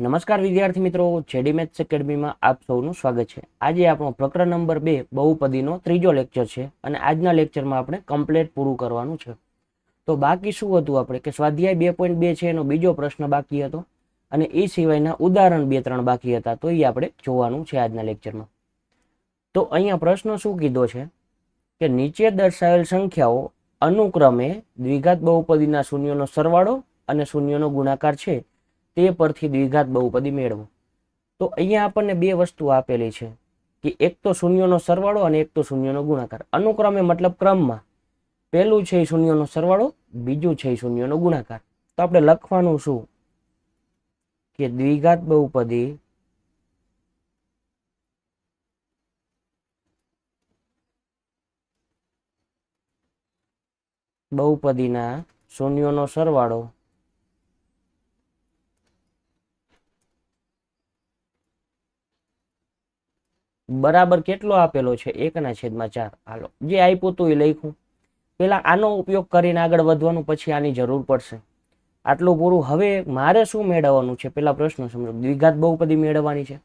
નમસ્કાર વિદ્યાર્થી મિત્રો, જેડી મેથ્સ એકેડમીમાં આપ સૌનું સ્વાગત છે। આજે આપણો પ્રકરણ નંબર 2 બહુપદીનો ત્રીજો લેક્ચર છે અને આજના લેક્ચરમાં આપણે કમ્પ્લીટ પૂરું કરવાનું છે। તો બાકી શું હતું આપણે કે સ્વાધ્યાય 2.2 છે એનો બીજો પ્રશ્ન બાકી હતો અને એ સિવાયના ઉદાહરણ 2-3 બાકી હતા, તો એ આપણે જોવાનું છે આજના લેક્ચરમાં। તો અહીંયા પ્રશ્ન શું કીધો છે કે નીચે દર્શાવેલ સંખ્યાઓ અનુક્રમે દ્વિઘાત બહુપદીના શૂન્યનો સરવાળો અને શૂન્યનો ગુણાકાર છે તે પરથી દ્વિઘાત બહુપદી મેળવો। તો અહીંયા આપણને બે વસ્તુ આપેલી છે કે એક તો શૂન્યનો સરવાળો અને એક તો શૂન્યનો ગુણાકાર। અનુક્રમે મતલબ ક્રમમાં, પહેલું છે શૂન્યનો સરવાળો, બીજું છે શૂન્યનો ગુણાકાર। તો આપણે લખવાનું શું કે દ્વિઘાત બહુપદીના શૂન્યનો સરવાળો બરાબર કેટલો આપેલો છે 1/4। હાલો જે આપ્યું હતું એ લખ્યું, પેલા આનો ઉપયોગ કરીને આગળ વધવાનું, પછી આની જરૂર પડશે। આટલું પૂરું। હવે મારે શું મેળવવાનું છે, પેલા પ્રશ્ન સમજો। દ્વિઘાત બહુપદી મેળવવાની છે।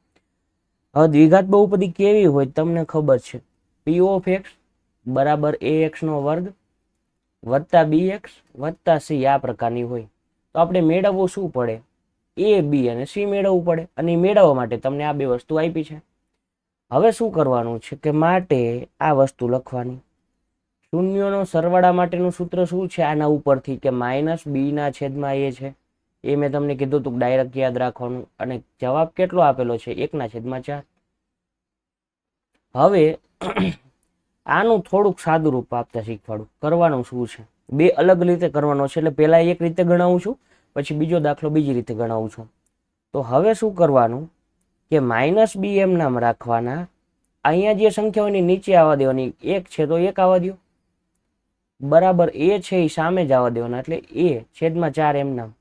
હવે દ્વિઘાત બહુપદી કેવી હોય તમને ખબર છે, p ઓફ x બરાબર ax નો વર્ગ વત્તા bx વત્તા c આ પ્રકારની હોય। તો આપણે મેળવવું શું પડે, a b અને c મેળવવું પડે, અને મેળવવા માટે તમને આ બે વસ્તુ આપી છે। હવે શું કરવાનું છે કે માટે આ વસ્તુ લખવાની, શૂન્યનો સરવાળા માટેનું સૂત્ર શું છે આના ઉપરથી કે -b/a છે। એ મેં તમને કીધું હતું ડાયરેક્ટ યાદ રાખવાનું, અને જવાબ કેટલો આપેલો છે 1/4। હવે આનું થોડુંક સાદું રૂપ આપતા શીખવાડું। કરવાનું શું છે, બે અલગ રીતે કરવાનો છે, એટલે પહેલા એક રીતે ગણાવું છું, પછી બીજો દાખલો બીજી રીતે ગણાવું છું। તો હવે શું કરવાનું કે -b એમ નામ રાખવાના, અહીંયા જે સંખ્યાઓની નીચે આવવા દેવાની, એક છે તો એક આવવા દો, બરાબર એ છે એ સામે જ આવવા દેવાના, એટલે a/4 એમ નામ।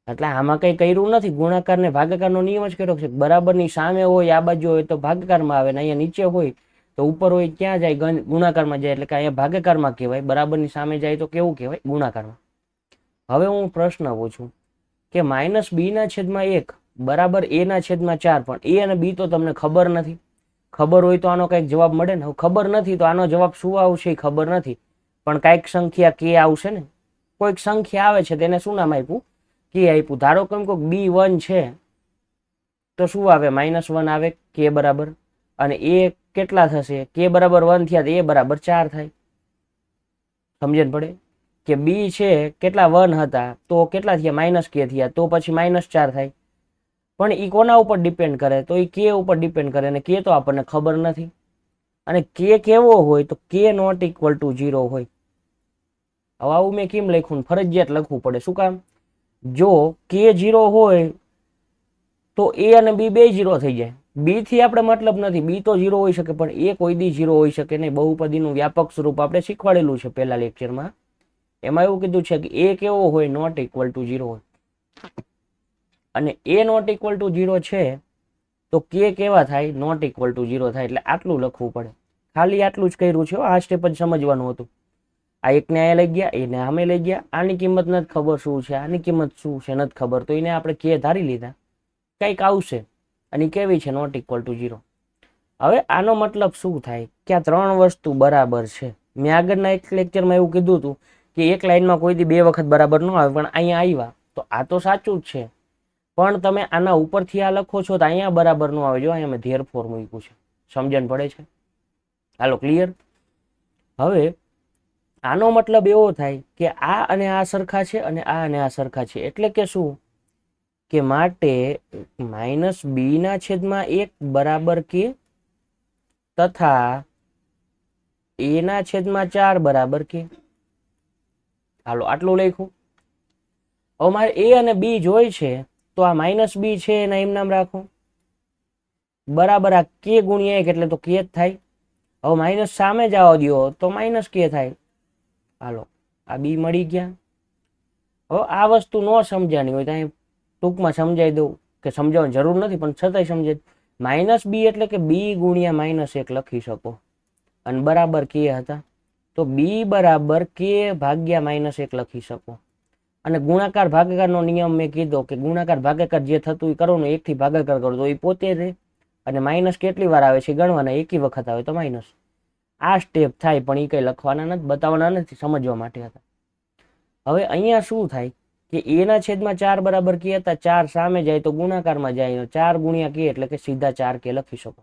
એટલે આમાં કઈ કર્યું નથી, ગુણાકાર ને ભાગાકારનો નિયમ જ કર્યો છે। બરાબરની સામે હોય, આ બાજુ હોય તો ભાગાકારમાં આવે, ને અહીંયા નીચે હોય તો ઉપર હોય ક્યાં જાય, ગુણાકારમાં જાય, એટલે કે અહીંયા ભાગાકારમાં કહેવાય, બરાબરની સામે જાય તો કેવું કહેવાય, ગુણાકારમાં। હવે હું પ્રશ્ન પૂછું કે -b/1 બરાબર a/4, પણ a અને b તો તમને ખબર નથી। ખબર હોય તો આનો કઈક જવાબ મળે ને। ખબર નથી તો આનો જવાબ શું આવશે એ ખબર નથી, પણ કઈક સંખ્યા k આવશે ને, કોઈક સંખ્યા આવે છે તેને શું નામ આપ્યું, k આપ્યું। ધારો કે b1 છે તો શું આવે, -1 આવે k બરાબર, અને a કેટલા થશે, k બરાબર 1 થયા તો a બરાબર 4 થાય। સમજણ પડે કે b છે કેટલા 1 હતા તો કેટલા થયા -k થયા, તો પછી -4 થાય। પણ એ કોના ઉપર ડિપેન્ડ કરે, તો એ k ઉપર ડિપેન્ડ કરે, અને k તો આપણને ખબર નથી। અને k કેવો હોય તો k નોટ ઇક્વલ ટુ 0 હોય। હવે આવું મેં કેમ લખ્યું, ફરજિયાત લખવું પડે, શું કામ, જો k 0 હોય તો a અને b બે 0 થઈ જાય। b થી આપણે મતલબ નથી, b તો 0 હોઈ શકે, પણ a કોઈ દી 0 હોઈ શકે નહીં। બહુપદીનું વ્યાપક સ્વરૂપ આપણે શીખવાડેલું છે પહેલા લેક્ચરમાં, એમાં એવું કીધું છે કે a કેવો હોય, નોટ ઇક્વલ ટુ 0 હોય, અને a નોટ ઇક્વલ ટુ 0 છે તો k કેવા થાય, નોટ ઇક્વલ ટુ 0 થાય। એટલે આટલું લખવું પડે, ખાલી આટલું જ કર્યું છે, આ સ્ટેપ જ સમજવાનું હતું। આ એકને અહીંયા લઈ ગયા, એને સામે લઈ ગયા, આની કિંમત નથી ખબર શું છે, આની કિંમત શું છે નથી ખબર, તો એને આપણે k ધારી લીધા, કંઈક આવશે, અને કેવી છે, નોટ ઇક્વલ ટુ 0। હવે આનો મતલબ શું થાય કે આ ત્રણ વસ્તુ બરાબર છે। મેં આગળના એક લેક્ચરમાં એવું કીધું હતું કે એક લાઈનમાં કોઈથી બે વખત બરાબર ન આવે, પણ અહીંયા આવ્યા તો આ તો સાચું જ છે, પણ તમે આના ઉપરથી આ લખો છો તો અહીંયા બરાબર ન આવે। જો અહીંયા મેં ધેરફોર મૂક્યું છે, સમજણ પડે છે? હાલો ક્લિયર? હવે આનો મતલબ એવો થાય કે આ અને આ સરખા છે, અને આ અને આ સરખા છે, એટલે કે શું કે માટે -b/1 બરાબર k તથા a/4 બરાબર k। હાલો આટલું લખ્યું। હવે મારે a અને b જોઈ છે તો આ -b છે એના એમ નામ રાખો, બરાબર આ k ગુણ્યા 1 એટલે તો k જ થાય। હવે માઇનસ સામે જ આવવા દો તો -k થાય। હાલો આ b મળી ગયા। હવે આ વસ્તુ ન સમજાણી હોય તો અહીં ટૂંકમાં સમજાવી દઉં, કે સમજાવવાની જરૂર નથી પણ છતાંય સમજાય, -b એટલે કે b ગુણ્યા -1 લખી શકો, અને બરાબર k હતા તો b બરાબર k ભાગ્યા -1 લખી શકો। અને ગુણાકાર ભાગાકારનો નિયમ મેં કીધો કે ગુણાકાર ભાગાકાર જે થતું એ કરો ને 1 થી ભાગાકાર કરો તો એ પોતે રહે, અને માઇનસ કેટલી વાર આવે છે ગણવાના, એકી વખત આવે તો માઇનસ. આ સ્ટેપ થાય પણ એ કંઈ લખવાના નથી, બતાવવાના નથી, સમજવા માટે હતા. હવે અહીંયા શું થાય કે એના છેદમાં 4 બરાબર કે હતા, 4 સામે જાય તો ગુણાકારમાં જાય, 4 ગુણ્યા કે એટલે કે સીધા 4 કે લખી શકો.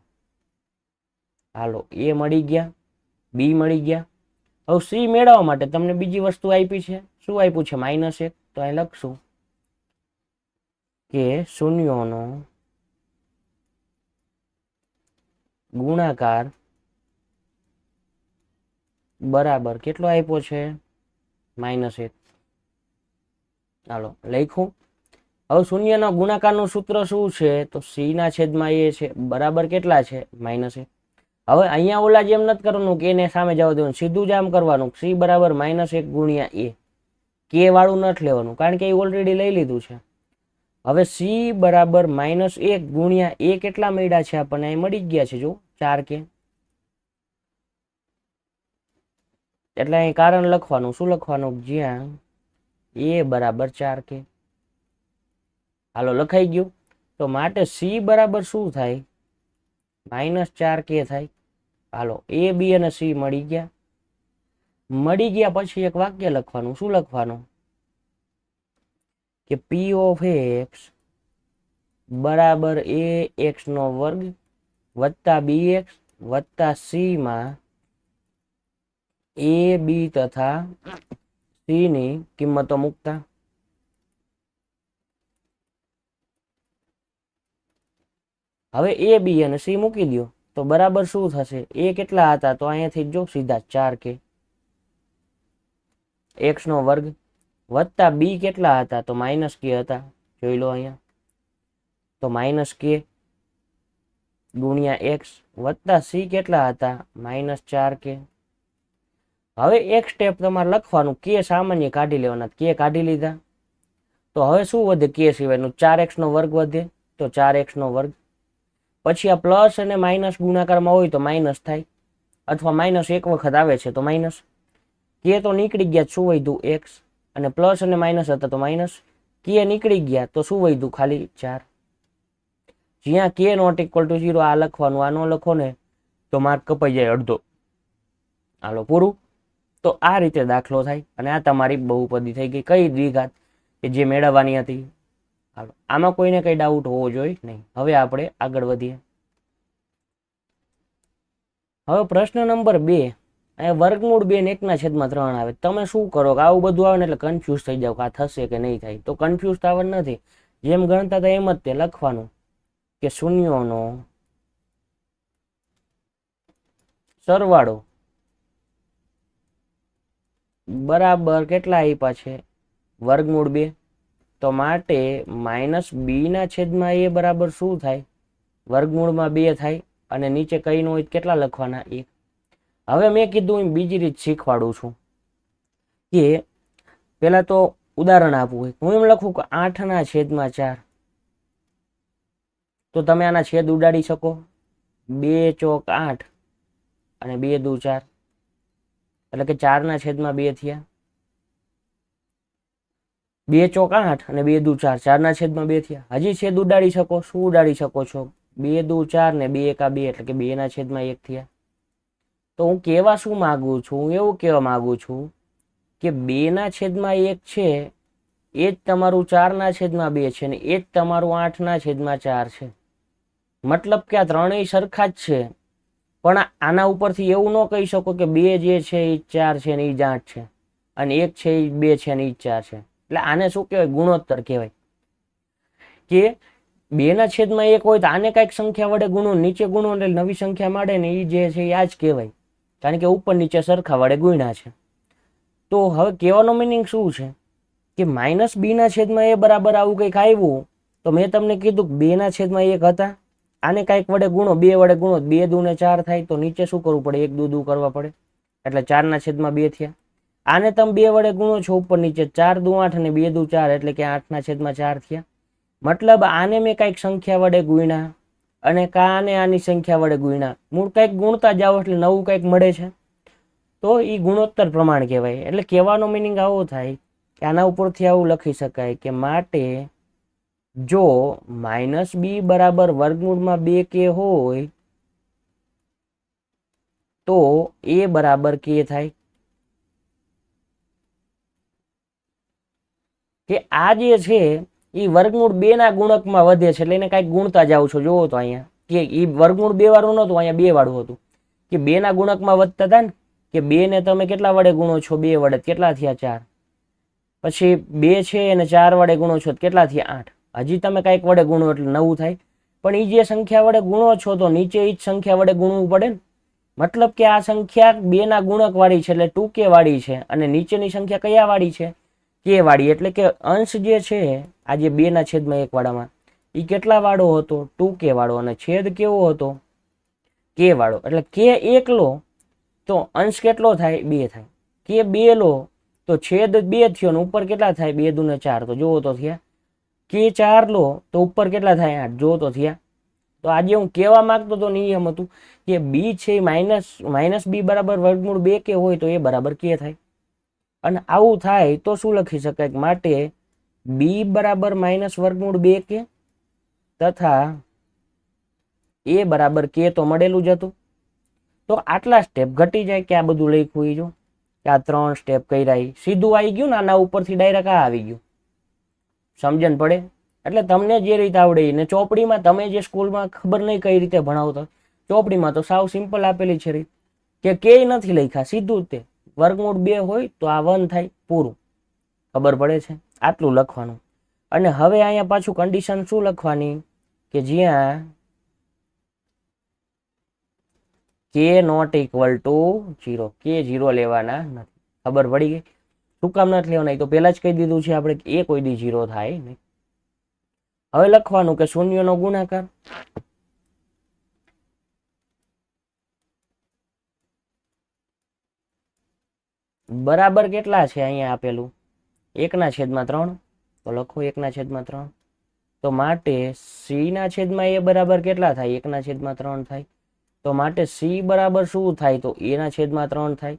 હાલો, એ મળી ગયા, બી મળી ગયા. હવે સી મેળવવા માટે તમને બીજી વસ્તુ આપી છે. શું આપ્યું છે? -1. તો અહીં લખશું કે શૂન્યોનો ગુણાકાર બરાબર કેટલો આપ્યો છે? -1. ચાલો લખું. હવે શૂન્યના ગુણાકારનું સૂત્ર શું છે? તો સી ના છેદમાં એ છે બરાબર કેટલા છે? -1. હવે અહીંયા ઓલા જેમ નથી કરવાનું કે એને સામે જવા દેવાનું, સીધું જ આમ કરવાનું, સી બરાબર -1 ગુણ્યા એ. કે વાળું નથી લેવાનું કારણ કે એ ઓલરેડી લઈ લીધું છે. હવે સી બરાબર -1 ગુણ્યા એ કેટલા મળ્યા છે આપણને? અહીં મળી ગયા છે જો 4 કે. એટલે અહીં કારણ લખવાનું, શું લખવાનું? જ્યાં એ બરાબર 4 કે. હાલો લખાઈ ગયું. તો માટે સી બરાબર શું થાય? -4 કે થાય. હાલો એ બી અને સી મળી ગયા. મળી ગયા પછી એક વાક્ય લખવાનું. શું લખવાનું? કે પી ઓફ એક્સ બરાબર એ એક્સ નો વર્ગ વત્તા બી એક્સ વત્તા સી માં એ બી તથા સી ની કિંમતો મૂકતા. હવે એ બી અને સી મૂકી દો તો બરાબર શું થશે? એ કેટલા હતા? તો અહીંયાથી જો સીધા 4 કે એક્સ નો વર્ગ વત્તા બી કેટલા હતા? તો -k હતા. જોઈ લો અહીંયા. તો -k ગુણ્યા એક્સ વત્તા સી કેટલા હતા? -4 કે. હવે એક સ્ટેપ તમારે લખવાનું, કે સામાન્ય કાઢી લેવાના. કે કાઢી લીધા તો હવે શું વધે? કે સિવાયનું 4x નો વર્ગ વધે તો 4x નો વર્ગ. પછી આ પ્લસ અને માઇનસ ગુણાકારમાં હોય તો માઇનસ થાય, અથવા માઇનસ એક વખત આવે છે તો માઇનસ. કે તો નીકળી ગયા, શું વધ્યું? એક્સ. અને પ્લસ અને માઇનસ હતા તો માઇનસ. કે નીકળી ગયા તો શું વધ્યું? ખાલી 4. જ્યાં કે નોટ ઇક્વલ ટુ 0 આ લખવાનું, આ નો લખો ને તો માર્ક કપાઈ જાય અડધો. હાલો પૂરું. તો આ રીતે દાખલો થાય અને આ તમારી બહુપદી થઈ ગઈ. કઈ દ્વિઘાત કે જે મેળવવાની હતી. હાલો આમાં કોઈને કઈ ડાઉટ હોવો જોઈએ નહીં. હવે આપણે આગળ વધીએ. હવે પ્રશ્ન નંબર 2. અહીંયા વર્ગમૂળ 2 ને 1/3 આવે. તમે શું કરો કે આવું બધું આવે ને એટલે કન્ફ્યુઝ થઈ જાવ કે આ થશે કે નહીં થાય. તો કન્ફ્યુઝ થવાનું નથી, જેમ ગણતા હતા એમ જ તે લખવાનું કે શૂન્યોનો સરવાળો બરાબર કેટલા આપ્યા છે? વર્ગમૂળ 2. તો માટે -b ના છેદમાં એ બરાબર શું થાય? વર્ગમૂળમાં 2 થાય. અને નીચે કઈ નો હોય કેટલા લખવાના? 1. હવે મેં કીધું એમ બીજી રીત શીખવાડું છું કે પેલા તો ઉદાહરણ આપવું. હું એમ લખું કે 8/4. તો તમે આના છેદ ઉડાડી શકો. 2 ચોક 8 અને 2 દુ 4 એટલે કે 4/2 થયા. 2 ચોક 8 અને 2 દુ 4, 4/2 થયા. હજી છેદ ઉડાડી શકો. શું ઉડાડી શકો છો? 2 દુ 4 ને 2 એકા 2 એટલે કે 2/1 થયા. તો હું કહેવા શું માંગુ છું? હું એવું કહેવા માંગુ છું કે 2/1 છે એ જ તમારું 4/2 છે ને એ જ તમારું 8/4 છે. મતલબ કે આ ત્રણેય સરખા જ છે. પણ આના ઉપરથી એવું ન કહી શકો કે 2 જે છે એ 4 છે ને એ જ 8 છે, અને 1 છે એ 2 છે ને એ 4 છે. એટલે આને શું કહેવાય? ગુણોત્તર કહેવાય. કે 2/1 હોય તો આને કઈક સંખ્યા વડે ગુણો, નીચે ગુણો એટલે નવી સંખ્યા મળે ને એ જે છે એ આ જ કહેવાય. કારણ કે ઉપર નીચે સરખા વડે ગુણ્યા છે. તો હવે કહેવાનો મિનિંગ શું છે કે -b/એ બરાબર આવું કંઈક આવ્યું તો મેં તમને કીધું કે 2/1 હતા. આને કંઈક વડે ગુણો, 2 વડે ગુણો, 2 દુ ને 4 થાય. તો નીચે શું કરવું પડે? 1 દુ કરવા પડે એટલે 4/2 થયા. આને તમે 2 વડે ગુણો છો ઉપર નીચે, 4 દુ 8 અને 2 દુ 4 એટલે કે 8/4 થયા. મતલબ આને મેં કઈક સંખ્યા વડે ગુણ્યા અને કાને આની સંખ્યા વડે ગુણ્યા. મૂળ કંઈક ગુણતા જાઓ એટલે નવું કંઈક મળે છે. તો એ ગુણોત્તર પ્રમાણ કહેવાય. એટલે કહેવાનો મિનિંગ આવો થાય કે આના ઉપરથી આવું લખી શકાય કે માટે જો -b બરાબર વર્ગમૂળમાં 2k હોય તો a બરાબર k થાય. કે આ જે છે એ વર્ગમૂળ 2 ના ગુણકમાં વધે છે એટલે એને કાંઈક ગુણતા જાવ છો. જોવો તો અહીંયા કે એ વર્ગમૂળ 2 વાળું નહોતું, અહીંયા 2 વાળું હતું કે 2 ના ગુણકમાં વધતા હતા ને કે 2 ને તમે કેટલા વડે ગુણો છો? 2 વડે. કેટલા થયા? 4. પછી 2 છે અને 4 વડે ગુણો છો કેટલા થયા? 8. હજી તમે કાંઈક વડે ગુણો એટલે 9 થાય. પણ એ જે સંખ્યા વડે ગુણો છો તો નીચે એ જ સંખ્યા વડે ગુણવું પડે ને. મતલબ કે આ સંખ્યા 2 ના ગુણક વાળી છે એટલે 2k વાળી છે અને નીચેની સંખ્યા કયા વાળી છે? k વાળી. એટલે કે અંશ જે છે આ જે 2 ના છેદમાં 1 વાળામાં એ કેટલા વાળો હતો? 2k વાળો. અને છેદ કેવો હતો? k વાળો. એટલે k 1 લો તો અંશ કેટલો થાય? 2 થાય. k 2 લો તો છેદ 2 થયો ને ઉપર કેટલા થાય? 2 દુ ને 4. તો જોવો તો થયા. k 4 લો તો ઉપર કેટલા થાય? 8. જોવો તો થયા. તો આજે હું કહેવા માંગતો તો નિયમ હતું કે b છે માઇનસ b બરાબર વર્ગમૂળ 2k હોય તો એ બરાબર k થાય. અને આવું થાય તો શું લખી શકાય? માટે b બરાબર માઇનસ વર્ગમૂળ 2k તથા a બરાબર k તો મળેલું જ હતું. તો આટલા સ્ટેપ ઘટી જાય કે આ બધું લખ્યું જો કે આ 3 સ્ટેપ કર્યા સીધું આવી ગયું ને આના ઉપરથી ડાયરેક્ટ આ આવી ગયું. સમજણ પડે? એટલે તમને જે રીતે આવડે ને ચોપડીમાં તમે જે સ્કૂલમાં ખબર નહીં કઈ રીતે ભણાવતા, ચોપડીમાં તો સાવ સિમ્પલ આપેલી છે રીત કે કેય નથી લખ્યા, સીધું તે વર્ગમૂળ 2 હોય તો આ 1 થાય પૂરું. ખબર પડે છે? આટલું લખવાનું. અને હવે અહીંયા પાછું કન્ડિશન શું લખવાની કે જ્યાં k not equal to 0, k 0 લેવાના નથી. ખબર પડી ગઈ? શું કામ નથી લેવાના? તો પહેલા જ કહી દીધું છે આપણે કે એ કોઈ દી 0 થાય નહીં. હવે લખવાનું કે શૂન્યનો ગુણાકાર બરાબર કેટલા છે? અહીંયા આપેલું 1/3. તો લખો 1/3. તો માટે c ના છેદમાં a બરાબર કેટલા થાય? 1/3 થાય. તો માટે c બરાબર શું થાય? તો a/3 થાય.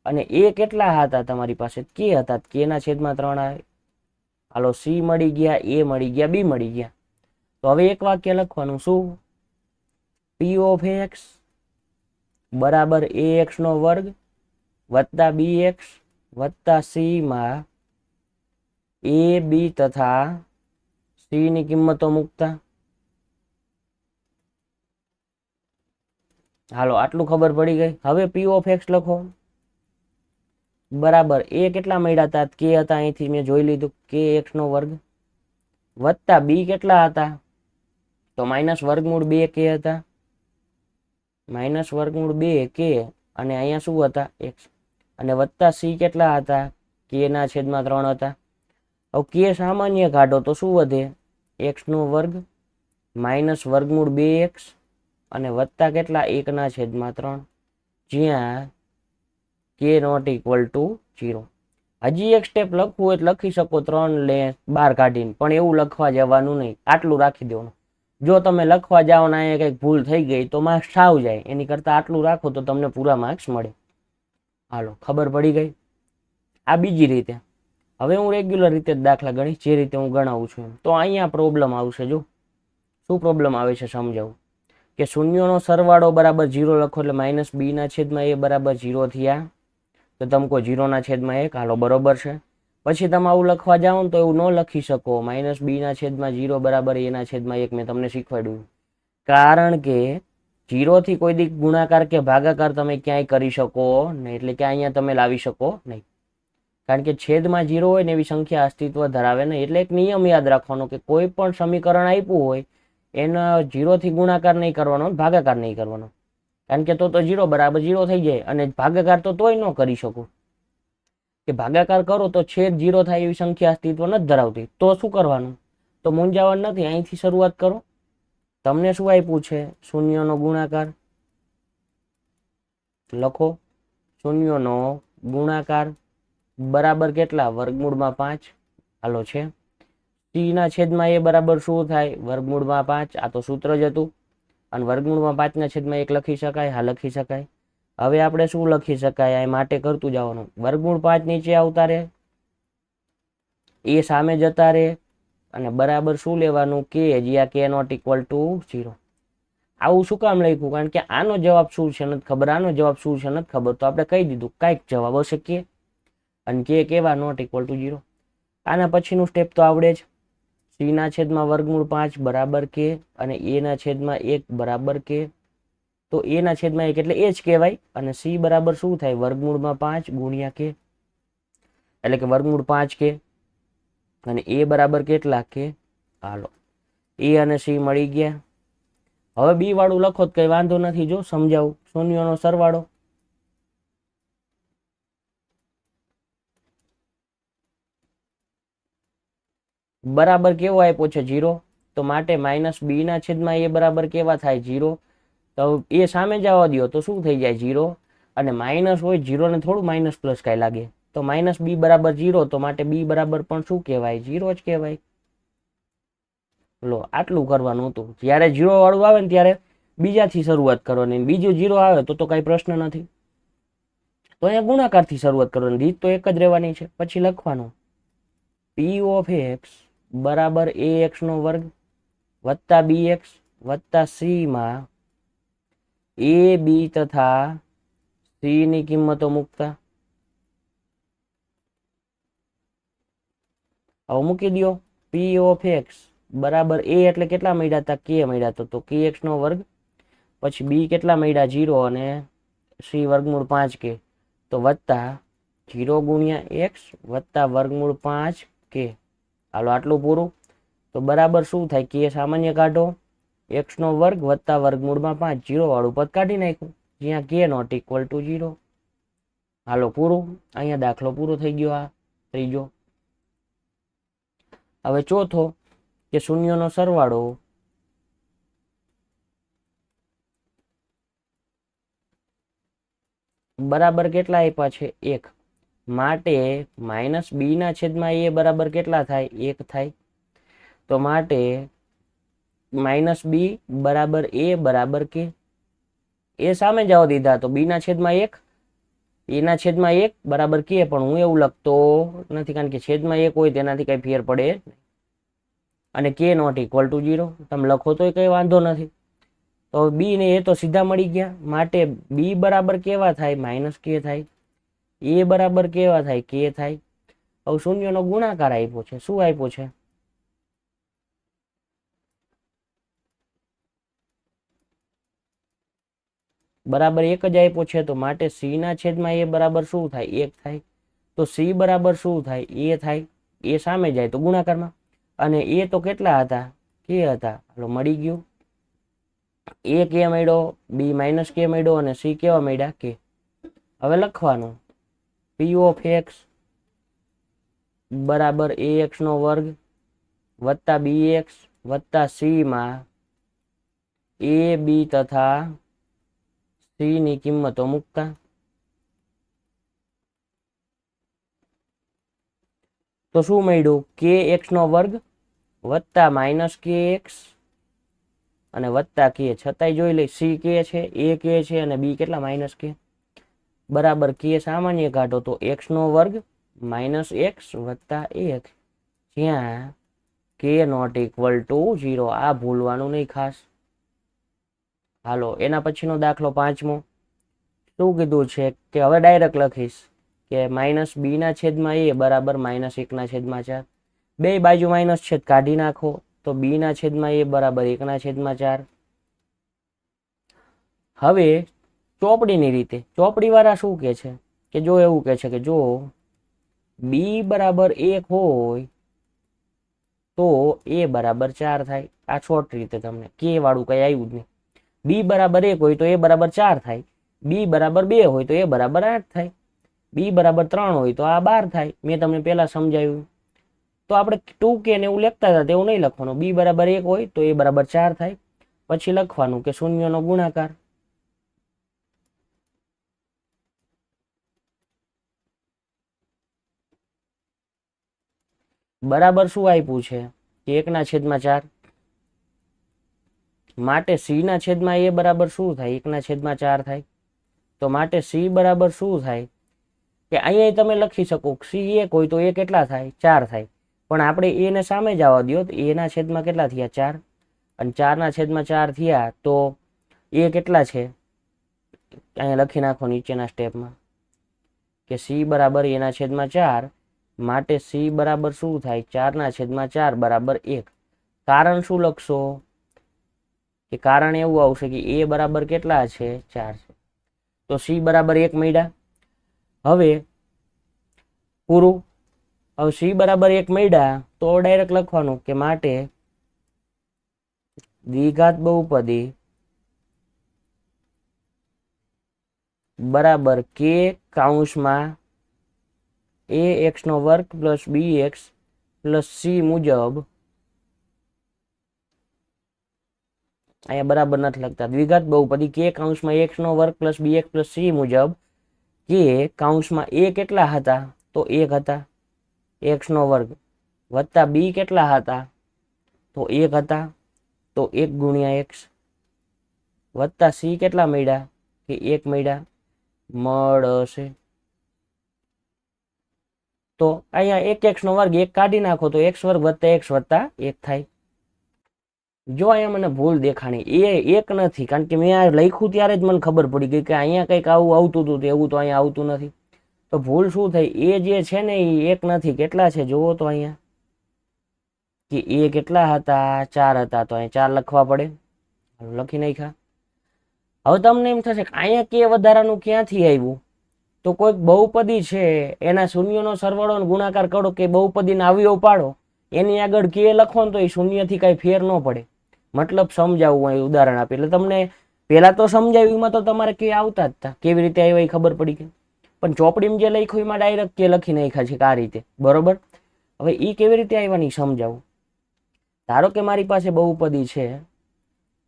અને a કેટલા હતા તમારી પાસે? k હતા. k/3 આવે. હાલો, c મળી ગયા, a મળી ગયા, b મળી ગયા. તો હવે એક વાક્ય લખવાનું શું? p ઓફ x બરાબર ax નો વર્ગ વત્તા bx વત્તા c માં a b તથા c ની કિંમતો મૂકતા. હાલો, આટલું ખબર પડી ગઈ. હવે p ઓફ x લખો બરાબર a કેટલા મળ્યા હતા? k હતા. અહીંથી મેં જોઈ લીધું k x નો વર્ગ વત્તા b કેટલા હતા? તો માઇનસ વર્ગમૂળ 2k હતા. માઇનસ વર્ગમૂળ 2k અને અહીંયા શું હતા? x. અને વત્તા c કેટલા હતા? k/3 હતા. હવે k સામાન્ય કાઢો તો શું વધે? x નો વર્ગ માઇનસ વર્ગમૂળ 2x અને વત્તા કેટલા? 1/3 જ્યાં k નોટ ઇક્વલ ટુ 0. હજી એક સ્ટેપ લખવું હોય લખી શકો 3 લે બહાર કાઢીને, પણ એવું લખવા જવાનું નહીં. આટલું રાખી દેવાનું. જો તમે લખવા જાઓ ને અહીંયા કંઈક ભૂલ થઈ ગઈ તો માર્ક્સ સાવ જાય. એની કરતાં આટલું રાખો તો તમને પૂરા માર્ક્સ મળે. હાલો, ખબર પડી ગઈ? આ બીજી રીતે. હવે હું રેગ્યુલર રીતે જ દાખલા ગણીશ જે રીતે હું ગણાવું છું એમ. તો અહીંયા પ્રોબ્લેમ આવશે. જો શું પ્રોબ્લેમ આવે છે સમજાવું કે શૂન્યનો સરવાળો બરાબર 0 લખો એટલે -b/a બરાબર 0 થયા. તો તમે કહો 0/1. હાલો, બરોબર છે. પછી તમે આવું લખવા જાઓ ને તો એવું ન લખી શકો. -b/0 બરાબર a/1 મેં તમને શીખવાડ્યું. કારણ કે 0 થી કોઈ દી ગુણાકાર કે ભાગાકાર તમે ક્યાંય કરી શકો નહીં. એટલે કે અહીંયા તમે લાવી શકો નહીં. કારણ કે છેદમાં 0 હોય ને એવી સંખ્યા અસ્તિત્વ ધરાવે નહીં. એટલે એક નિયમ યાદ રાખવાનો કે કોઈ પણ સમીકરણ આપ્યું હોય એના 0 થી ગુણાકાર નહીં કરવાનો, ભાગાકાર નહીં કરવાનો. કારણ કે તો 0 બરાબર 0 થઈ જાય અને ભાગાકાર તો તોય ન કરી શકો. કે ભાગાકાર કરો તો છેદ 0 થાય એવી સંખ્યા અસ્તિત્વ નથી ધરાવતી. તો શું કરવાનું? તો મૂંઝાવણ નથી, અહીંથી શરૂઆત કરો. તમને શું આપ્યું છે? શૂન્યનો ગુણાકાર. લખો શૂન્યનો ગુણાકાર બરાબર કેટલા? વર્ગમૂળમાં 5. હાલો છે. c ના છેદમાં a બરાબર શું થાય? વર્ગમૂળમાં 5. આ તો સૂત્ર જ હતું. અને વર્ગમૂળમાં 5/1 લખી શકાય? હા, લખી શકાય. હવે આપણે શું લખી શકાય? આ માટે કરતું જવાનું. વર્ગમૂળ 5 નીચે આવતા રહે એ સામે જતા રહે અને બરાબર શું લેવાનું કે જ્યાં કે નોટ ઇક્વલ ટુ 0. આવું શું કામ લખ્યું? કારણ કે આનો જવાબ શું છે નથી ખબર, આનો જવાબ શું છે નથી ખબર, તો આપણે કહી દીધું કાંઈક જવાબ હશે કે, અને કે કેવા નોટ ઇક્વલ ટુ 0. આના પછીનું સ્ટેપ તો આવડે જ. સી ના છેદમાં વર્ગમૂળ 5 બરાબર કે અને એ ના છેદમાં 1 બરાબર કે. તો એ ના છેદમાં 1 એટલે એ જ કહેવાય, અને સી બરાબર શું થાય? વર્ગમૂળમાં 5 ગુણ્યા કે, એટલે કે વર્ગમૂળ 5 કે, અને એ બરાબર કેટલા કે. હાલો, એ અને સી મળી ગયા. હવે બી વાળું લખો તો કઈ વાંધો નથી, જો સમજાવું. શૂન્યનો સરવાળો બરાબર કેવો આપ્યો છે? 0. તો માટે માઇનસ બી ના છેદમાં એ બરાબર કેવા થાય? 0. તો એ સામે જવા દો તો શું થઈ જાય? 0. અને માઇનસ હોય 0 ને થોડું માઇનસ પ્લસ કાંઈ લાગે? તો માઇનસ બી બરાબર 0, તો માટે બી બરાબર પણ શું કહેવાય? 0 જ કહેવાય. લો, આટલું કરવાનું હતું. જ્યારે 0 વાળું આવે ને ત્યારે બીજાથી શરૂઆત કરવાની, બીજું 0 આવે તો કાંઈ પ્રશ્ન નથી. તો અહીંયા ગુણાકારથી શરૂઆત કરવાની, રીત તો એક જ રહેવાની છે. પછી લખવાનું પી ઓફ એક્સ બરાબર એ એક્સ નો વર્ગ વત્તા બી એક્સ વત્તા સી માં એ બી તથા સી ની કિંમતો મૂકતા. હવે મૂકી દો. પી ઓફ એક્સ બરાબર એ એટલે કેટલા મળ્યા હતા? કે મળ્યા હતા, તો કે એક્સ નો વર્ગ, પછી બી કેટલા મળ્યા? 0, અને સી વર્ગમૂળ 5 કે, તો વત્તા 0 ગુણ્યા એક્સ વત્તા વર્ગમૂળ 5 કે. હાલો, આટલું પૂરું. તો બરાબર શું થાય? કે સામાન્ય કાઢો, એક્સ નો વર્ગ વત્તા વર્ગમૂળમાં 5, 0 વાળું પદ કાઢી નાખ્યું, જ્યાં કે નોટ ઇક્વલ ટુ 0. હાલો, પૂરું. અહીંયા દાખલો પૂરો થઈ ગયો. આ ત્રીજો. હવે ચોથો કે શૂન્યનો સરવાળો બરાબર કેટલા આપ્યા છે? 1. માટે માઇનસ બી ના છેદમાં એ બરાબર કેટલા થાય? 1 થાય. તો માટે માઇનસ બી બરાબર એ બરાબર કે. એ સામે જવા દીધા, તો બી ના છેદમાં 1, એના છેદમાં 1 બરાબર કે, પણ હું એવું લખતો નથી, કારણ કે છેદમાં 1 હોય તેનાથી કઈ ફેર પડે. અને કે નોટ ઇક્વલ ટુ 0 તમે લખો તોય કઈ વાંધો નથી. તો બી ને એ તો સીધા મળી ગયા. માટે બી બરાબર કેવા થાય? માઇનસ કે થાય. એ બરાબર કેવા થાય? કે થાય. હવે શૂન્યનો ગુણાકાર આપ્યો છે. શું આપ્યો છે? બરાબર 1 જ આપ્યો છે. તો માટે સી ના છેદમાં એ બરાબર શું થાય? 1 થાય. તો સી બરાબર શું થાય? એ થાય. એ સામે જાય તો ગુણાકારમાં, અને એ તો કેટલા હતા? કે હતા. હાલો, મળી ગયું. એ કે મળ્યો, બી માઇનસ કે મળ્યો, અને સી કેવા મળ્યા? કે. હવે લખવાનું પી ઓફ એક્સ બરાબર એ એક્સ નો વર્ગ વત્તા બી એક્સ વત્તા સી માં એ બી તથા સી ની કિંમતો મૂકતા. તો શું મળ્યું? કે એક્સ નો વર્ગ વત્તા માઇનસ કે એક્સ અને વત્તા કે. છતાંય જોઈ લઈ, સી કે છે, એ કે છે, અને બી કેટલા? માઇનસ કે. બરાબર કે સામાન્ય કાઢો, તો એક્સ નો વર્ગ માઇનસ એક્સ વત્તા 1, જ્યાં કે નોટ ઇક્વલ ટુ 0. આ ભૂલવાનું નહીં ખાસ. હાલો, એના પછીનો દાખલો 5મો. શું કીધું છે? કે હવે ડાયરેક્ટ લખીશ કે માઇનસ બી ના છેદમાં એ બરાબર માઇનસ 1 ના છેદમાં 4. બે બાજુ માઇનસ છેદ કાઢી નાખો, તો બી ના છેદમાં એ બરાબર 1 ના છેદમાં 4. હવે ચોપડીની રીતે, ચોપડી વાળા શું કે છે? કે જો એવું કે છે કે જો બી બરાબર 1 હોય તો એ બરાબર 4 થાય. આ શોર્ટ રીતે તમને કે વાળું કઈ આવ્યું જ નહીં. બી બરાબર 1 હોય તો એ બરાબર 4 થાય. બી બરાબર 2 હોય તો એ બરાબર 8 થાય. બી બરાબર 3 હોય તો આ 12 થાય. મેં તમને પેલા સમજાવ્યું. તો આપણે 2k ને એવું લખતા હતા તેવું નહીં લખવાનું. બી બરાબર 1 હોય તો એ બરાબર 4 થાય. પછી લખવાનું કે શૂન્યનો ગુણાકાર બરાબર શું આપ્યું છે? કે 1 ના છેદમાં 4. માટે સી ના છેદમાં એ બરાબર શું થાય? 1 ના છેદમાં 4 થાય. તો માટે સી બરાબર શું થાય? કે અહીંયા તમે લખી શકો સી 1 હોય તો એ કેટલા થાય? 4 થાય. પણ આપણે એ ને સામે જ આવવા દો તો એના છેદમાં કેટલા થયા 4 અને 4ના છેદમાં 4 થયા તો એ કેટલા છે અહીંયા લખી નાખો નીચેના સ્ટેપમાં કે c બરાબર એના છેદમાં 4 માટે c બરાબર શું થાય 4ના છેદમાં 4 બરાબર 1 કારણ શું લખશો કે કારણ એવું આવશે કે a બરાબર કેટલા છે 4 છે તો c બરાબર 1 મળ્યા હવે પૂરું હવે c બરાબર 1 મળ્યા તો ડાયરેક્ટ લખવાનું કે માટે દ્વિઘાત બહુપદી બરાબર k કૌંસમાં ax નો વર્ગ પ્લસ bx પ્લસ c મુજબ અહીંયા બરાબર નથી લખતા દ્વિઘાત બહુપદી k કૌંસમાં x નો વર્ગ પ્લસ bx પ્લસ c મુજબ k કૌંસમાં a કેટલા હતા તો 1 હતા x નો વર્ગ વત્તા b કેટલા હતા તો 1 હતા તો 1 ગુણ્યા x વત્તા c કેટલા મળ્યા કે 1 મળ્યા મળશે તો અહીંયા 1x નો વર્ગ 1 કાઢી નાખો તો x વર્ગ વત્તા x વત્તા 1 થાય જો અહીંયા મને ભૂલ દેખાણી એ 1 નથી કારણ કે મેં આ લખ્યું ત્યારે જ મને ખબર પડી ગઈ કે અહીંયા કંઈક આવું આવતું હતું એવું તો અહીંયા આવતું નથી તો ભૂલ શું થઈ એ જે છે ને એ 1 નથી કેટલા છે જુઓ તો અહીંયા કે એ કેટલા હતા 4 હતા તો અહીંયા 4 લખવા પડે લખી નાખ્યા હવે તમને એમ થશે કે અહીંયા કે વધારાનું ક્યાંથી આવ્યું તો કોઈક બહુપદી છે એના શૂન્યનો સરવાળો અને ગુણાકાર કરો કે બહુપદીને અવયવ પાડો એની આગળ કે લખો ને તો એ શૂન્યથી કાંઈ ફેર ન પડે મતલબ સમજાવવું અહીં ઉદાહરણ આપી એટલે તમને પહેલા તો સમજાવ્યું એમાં તો તમારે કે આવતા જ હતા કેવી રીતે આવ્યા એ ખબર પડી ગઈ પણ ચોપડીમાં જે લખ્યું એમાં ડાયરેક્ટ કે લખી નાખ્યા છે કે આ રીતે બરોબર હવે એ કેવી રીતે આવ્યા નહીં સમજાવું ધારો કે મારી પાસે બહુપદી છે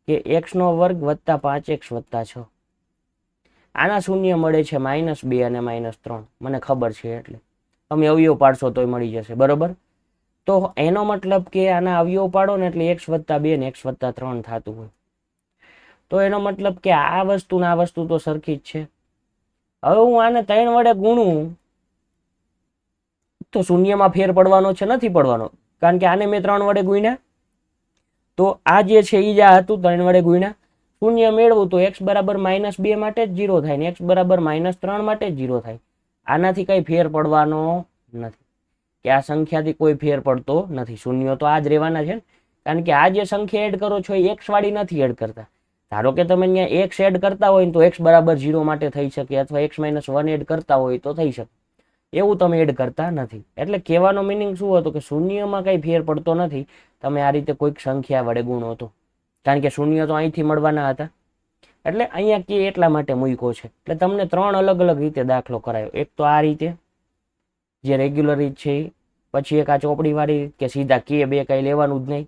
કે x નો વર્ગ વત્તા 5x વત્તા 6 આના શૂન્ય મળે છે -2 અને -3 મને ખબર છે એટલે તમે અવયવ પાડશો તોય મળી જશે બરોબર તો એનો મતલબ કે આના અવયવ પાડો ને એટલે x વત્તા 2 ને x વત્તા 3 થતું હોય તો એનો મતલબ કે આ વસ્તુ ને આ વસ્તુ તો સરખી જ છે હવે હું આને 3 વડે ગુણું તો શૂન્યમાં ફેર પડવાનો છે નથી પડવાનો કારણ કે આને મેં 3 વડે ગુણ્યા તો આ જે છે એ જ આ હતું 3 વડે ગુણ્યા શૂન્ય મેળવું તો x બરાબર -2 માટે જ 0 થાય ને x બરાબર -3 માટે જ 0 થાય આનાથી કઈ ફેર પડવાનો નથી કે આ સંખ્યાથી કોઈ ફેર પડતો નથી શૂન્ય તો આ જ રહેવાના છે કારણ કે આ જે સંખ્યા એડ કરો છો એ x વાળી નથી એડ કરતા ધારો કે તમે અહીંયા x એડ કરતા હોય તો x બરાબર 0 માટે થઈ શકે અથવા x - 1 એડ કરતા હોય તો થઈ શકે એવું તમે એડ કરતા નથી એટલે કહેવાનો મીનિંગ શું હતો કે શૂન્યમાં કઈ ફેર પડતો નથી તમે આ રીતે કોઈક સંખ્યા વડે ગુણો તો કારણ કે શૂન્ય તો અહીંથી મળવાના હતા એટલે અહીંયા કે એટલા માટે મૂક્યો છે એટલે તમને 3 અલગ અલગ રીતે દાખલો કરાયો એક તો આ રીતે જે રેગ્યુલર રીત છે પછી એક આ ચોપડી વાળી રીત કે સીધા કે બે કઈ લેવાનું જ નહીં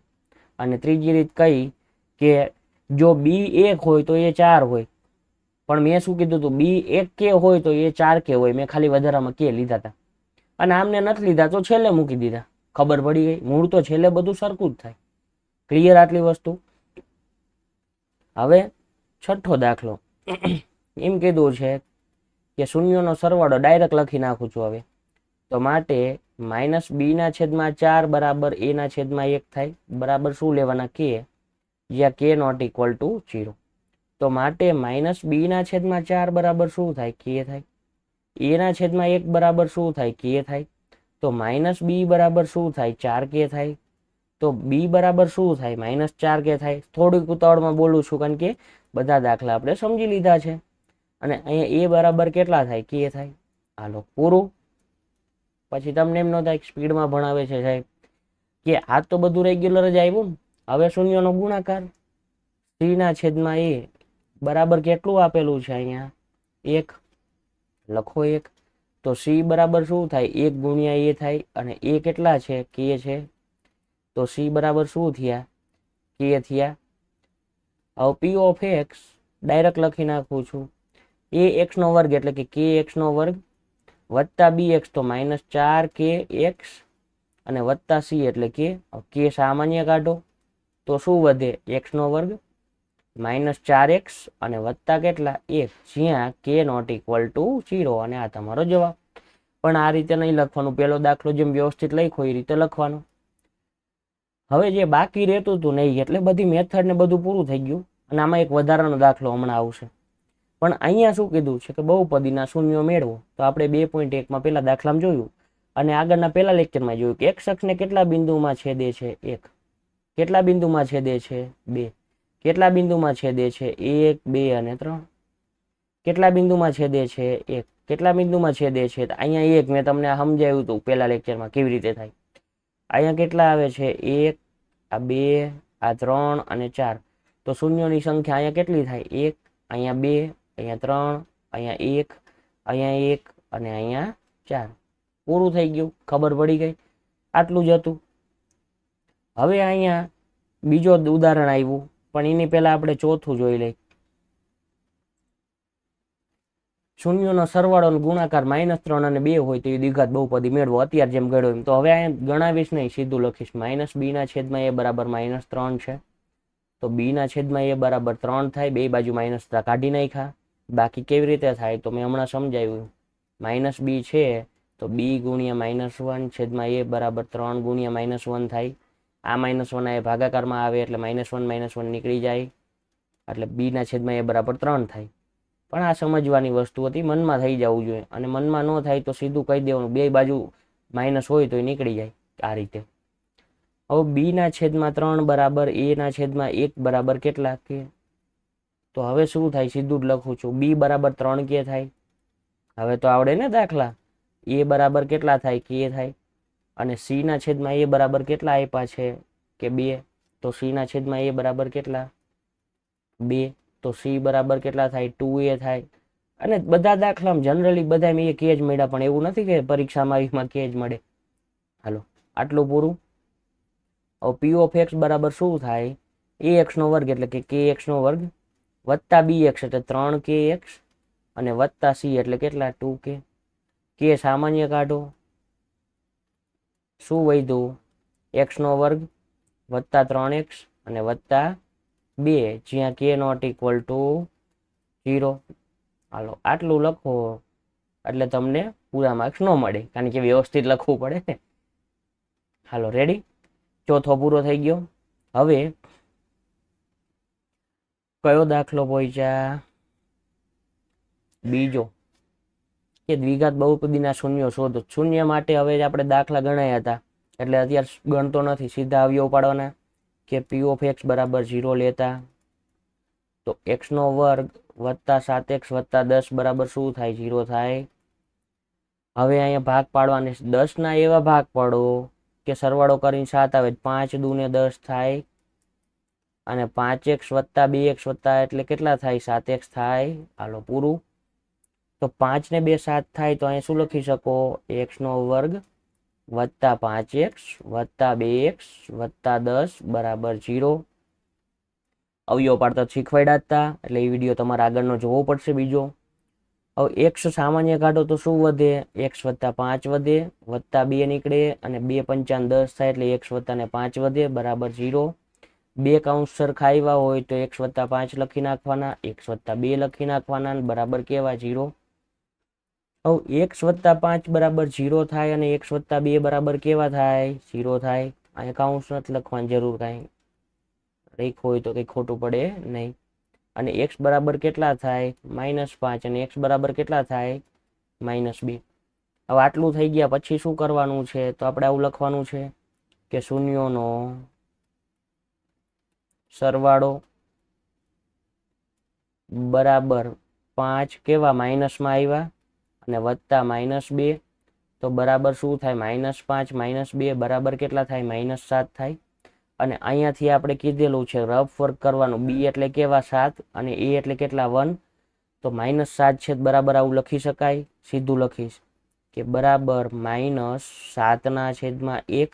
અને ત્રીજી રીત કઈ કે જો b 1 હોય તો એ 4 હોય પણ મેં શું કીધું હતું b 1 કે હોય તો એ 4 કે હોય મેં ખાલી વધારામાં કે લીધા હતા અને આમને નથી લીધા તો છેલ્લે મૂકી દીધા ખબર પડી ગઈ મૂળ તો છેલ્લે બધું સરખું જ થાય ક્લિયર આટલી વસ્તુ હવે છઠ્ઠો દાખલો એમ કીધું છે કે શૂન્યનો સરવાળો ડાયરેક્ટ લખી નાખું છું હવે તો માટે -b/4 બરાબર a/1 થાય બરાબર શું લેવાના કે જ્યાં k નોટ ઇક્વલ ટુ 0 તો માટે -b/4 બરાબર શું થાય k થાય a/1 બરાબર શું થાય k થાય તો -b બરાબર શું થાય 4k થાય તો b બરાબર શું થાય -4k થાય થોડીક ઉતાવળમાં બોલું છું કારણ કે બધા દાખલા આપણે સમજી લીધા છે અને અહીંયા a બરાબર કેટલા થાય k થાય હાલો પૂરું પછી તમને એમ ન થાય સ્પીડમાં ભણાવે છે સાહેબ કે આ તો બધું રેગ્યુલર જ આવ્યું ને હવે શૂન્યનો ગુણાકાર c/a બરાબર કેટલું આપેલું છે અહીંયા 1 લખો 1 તો c બરાબર શું થાય 1 ગુણ્યા a થાય અને a કેટલા છે k છે તો c બરાબર શું થયા k થયા હવે p ઓફ x ડાયરેક્ટ લખી નાખું છું a x નો વર્ગ એટલે કે k x નો વર્ગ વત્તા bx તો -4kx અને વત્તા c એટલે કે સામાન્ય કાઢો તો શું વધે x નો વર્ગ -4x અને વત્તા કેટલા 1 જ્યાં k નોટ ઇક્વલ ટુ 0 અને આ તમારો જવાબ પણ આ રીતે નહીં લખવાનું. પેલો દાખલો જેમ વ્યવસ્થિત લખ્યો એ રીતે લખવાનો. હવે જે બાકી રહેતું હતું નહીં, એટલે બધી મેથડ ને બધું પૂરું થઈ ગયું. અને આમાં એક વધારાનો દાખલો હમણાં આવશે. પણ અહીંયા શું કીધું છે કે બહુપદીના શૂન્યો મેળવો. તો આપણે 2.1 પેલા દાખલામાં જોયું અને આગળના પેલા લેક્ચરમાં જોયું કે એક અક્ષને કેટલા બિંદુમાં છેદે છે? 1. કેટલા બિંદુમાં છેદે છે? 2. કેટલા બિંદુમાં છેદે છે? 1, 2 અને 3. કેટલા બિંદુમાં છેદે છે? 1. કેટલા બિંદુમાં છેદે છે? અહીંયા 1 મેં તમને સમજાવ્યું હતું પેલા લેક્ચરમાં કેવી રીતે થાય. અહીંયા કેટલા આવે છે? 1, આ 2, આ 3 અને 4. તો શૂન્યોની સંખ્યા અહીંયા કેટલી થાય? 1, અહીંયા 2, અહીંયા 3, અહીંયા 1, અહીંયા 1 અને અહીંયા 4. પૂરું થઈ ગયું. ખબર પડી ગઈ. આટલું જ હતું. હવે અહીંયા બીજો ઉદાહરણ આવ્યું, પણ એની પહેલા આપણે ચોથું જોઈ લઈએ. શૂન્યોનો સરવાળો અને ગુણાકાર -3 અને 2 હોય તો એ દ્વિઘાત બહુપદી મેળવો. અત્યારે જેમ ગણ્યો એમ. તો હવે અહીંયા ગણાવીશ નહીં, સીધું લખીશ. -b/a બરાબર -3 છે. તો b/a બરાબર 3 થાય. બે બાજુ માઇનસ કાઢી નાખ્યા. બાકી કેવી રીતે થાય તો મેં હમણાં સમજાવ્યું. -b છે તો b ગુણ્યા -1/a બરાબર 3 ગુણ્યા -1 થાય. આ -1 આ ભાગાકારમાં આવે એટલે -1 નીકળી જાય, એટલે b/a બરાબર 3 થાય. પણ આ સમજવાની વસ્તુ હતી, મનમાં થઈ જવું જોઈએ. અને મનમાં ન થાય તો સીધું કહી દેવાનું, બે બાજુ માઇનસ હોય તો એ નીકળી જાય આ રીતે. હવે b/3 બરાબર a/1 બરાબર કેટલા કે? તો હવે શું થાય? સીધું જ લખું છું. b બરાબર 3 કે થાય. હવે તો આવડે ને દાખલા. a બરાબર કેટલા થાય? કે થાય. અને c/a બરાબર કેટલા આપ્યા છે કે 2. તો c/a બરાબર કેટલા? 2. તો c બરાબર કેટલા થાય? 2a થાય. અને બધા દાખલામાં જનરલી બધા એ કે જ મળ્યા, પણ એવું નથી કે પરીક્ષામાં એમાં કે જ મળે. હાલો, આટલું પૂરું. હવે p ઓફ x બરાબર શું થાય? ax² એટલે કે kx² વત્તા bx એટલે 3kx અને વત્તા c એટલે કેટલા? 2k. k સામાન્ય કાઢો. શું વધ્યું? x² વત્તા 3x અને વત્તા 2, જ્યાં k નોટ ઇક્વલ ટુ 0. હાલો, આટલું લખો એટલે તમને પૂરા માર્ક્સ ન મળે, કારણ કે વ્યવસ્થિત લખવું પડે ને. હાલો, રેડી? ચોથો પૂરો થઈ ગયો. હવે કયો દાખલો પહોંચ્યા? બીજો, કે દ્વિઘાત બહુપદીના શૂન્યો શોધો. શૂન્ય માટે હવે આપણે દાખલા ગણાયા હતા, એટલે અત્યારે ગણતો નથી, સીધા અવયવ પાડવાના. કે p ઓફ x બરાબર 0 લેતા તો x² વત્તા 7x વત્તા 10 બરાબર શું થાય? 0 થાય. હવે અહીંયા ભાગ પાડવાને 10 ના એવા ભાગ પાડો કે સરવાળો કરીને 7 આવે. 5 દુ ને 10 થાય. અને 5x વત્તા 2x વત્તા એટલે કેટલા થાય? 7x થાય. હાલો, પૂરું. તો 5 ને 2 7 થાય. તો અહીંયા શું લખી શકો? x² વત્તા 5x વત્તા 2x વત્તા 10 બરાબર 0. અવયવ પાડતા શીખવાડ્યા હતા, એટલે એ વિડીયો તમારે આગળનો જોવો પડશે બીજો. હવે x સામાન્ય કાઢો તો શું વધે? x વત્તા 5 વધે, વત્તા 2 નીકળે અને 2 પંચાન 10 થાય, એટલે x વત્તા ને 5 વધે બરાબર 0. બે કૌંસ સરખા આવ્યા હોય તો x વત્તા 5 લખી નાખવાના, x વત્તા 2 લખી નાખવાના, બરાબર કેવા? 0. હવે x વત્તા 5 બરાબર 0 થાય અને x વત્તા 2 બરાબર કેવા થાય? 0 થાય. અહીંયા કૌંસ નથી લખવાની જરૂર, કાંઈ રેખ હોય તો કંઈ ખોટું પડે નહીં. અને x બરાબર કેટલા થાય? -5. અને x બરાબર કેટલા થાય? -2. હવે આટલું થઈ ગયા પછી શું કરવાનું છે? તો આપણે આવું લખવાનું છે કે શૂન્યોનો સરવાળો બરાબર 5 કેવા? માઇનસમાં આવ્યા અને વત્તા -2. તો બરાબર શું થાય? -5 -2 બરાબર કેટલા થાય? -7 થાય. અને અહીંયાથી આપણે કીધેલું છે રફ વર્ક કરવાનું. b એટલે કેવા? 7 અને a એટલે કેટલા? 1. તો -7 છે બરાબર આવું લખી શકાય. સીધું લખીશ કે બરાબર -7/1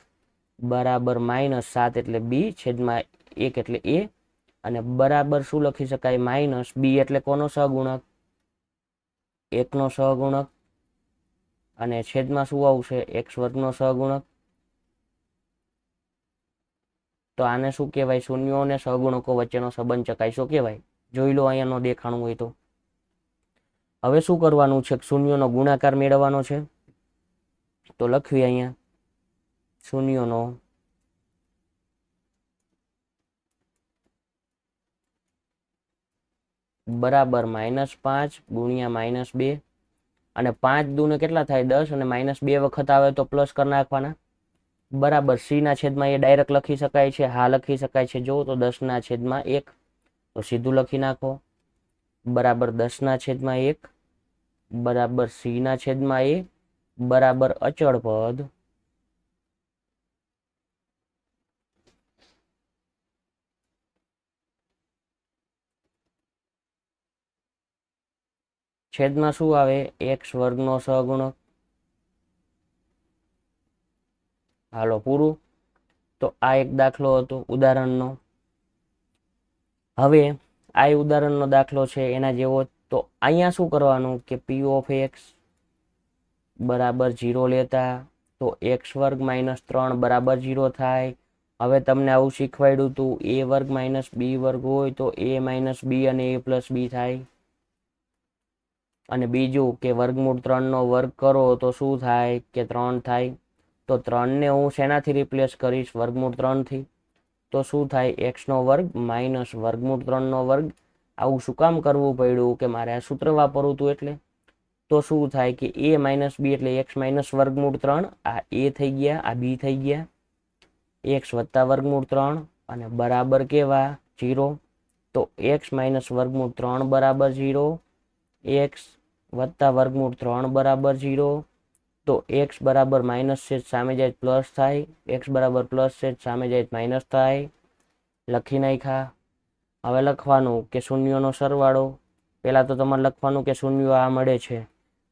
બરાબર -7 એટલે b છેદમાં 1 એટલે a. અને બરાબર શું લખી શકાય? માઇનસ b એટલે કોનો સહગુણક? 1 નો સહગુણક. અને છેદમાં શું આવશે? x² નો સહગુણક. તો આને શું કહેવાય? શૂન્યો અને સહગુણકો વચ્ચેનો સંબંધ ચકાસ્યો કહેવાય. જોઈ લો અહીંયા નો દેખાણું હોય તો. હવે શું કરવાનું છે? શૂન્યોનો ગુણાકાર મેળવવાનો છે. તો લખવી અહીંયા શૂન્યનો બરાબર -5 ગુણ્યા -2 અને 5 દૂને કેટલા થાય 10 અને -2 વખત આવે તો પ્લસ કરી નાખવાના બરાબર c ના છેદમાં એ ડાયરેક્ટ લખી શકાય છે હા લખી શકાય છે જો તો 10 ના છેદમાં 1 તો સીધું લખી નાખો બરાબર 10 ના છેદમાં 1 બરાબર c ના છેદમાં a બરાબર અચળ પદ છેદમાં શું આવે x વર્ગનો સહગુણક હાલો પૂરું તો આ એક દાખલો હતો ઉદાહરણનો હવે આ ઉદાહરણનો દાખલો છે એના જેવો તો અહીંયા શું કરવાનું કે p ઓફ x બરાબર 0 લેતા તો x વર્ગ -3 બરાબર 0 થાય હવે તમને આવું શીખવાડ્યું હતું a વર્ગ b વર્ગ હોય તો a b અને a પ્લસ b થાય અને બીજું કે વર્ગમૂળ 3 નો વર્ગ કરો તો શું થાય કે 3 થાય તો 3 ને હું શેનાથી રિપ્લેસ કરીશ વર્ગમૂળ 3 થી તો શું થાય x નો વર્ગ માઇનસ વર્ગમૂળ 3 નો વર્ગ આવું શું કામ કરવું પડ્યું કે મારે આ સૂત્ર વાપરવું હતું એટલે તો શું થાય કે a b એટલે x માઇનસ વર્ગમૂળ 3 આ a થઈ ગયા આ b થઈ ગયા x વત્તા વર્ગમૂળ 3 અને બરાબર કેવા 0 તો x માઇનસ વર્ગમૂળ 3 બરાબર 0 x વત્તા વર્ગમૂળ 3 બરાબર 0 તો x બરાબર માઇનસ છે સામે જાય પ્લસ થાય x બરાબર પ્લસ છે સામે જાય માઇનસ થાય લખી નાખ્યા હવે લખવાનું કે શૂન્યનો સરવાળો પહેલા તો તમારે લખવાનું કે શૂન્યો આ મળે છે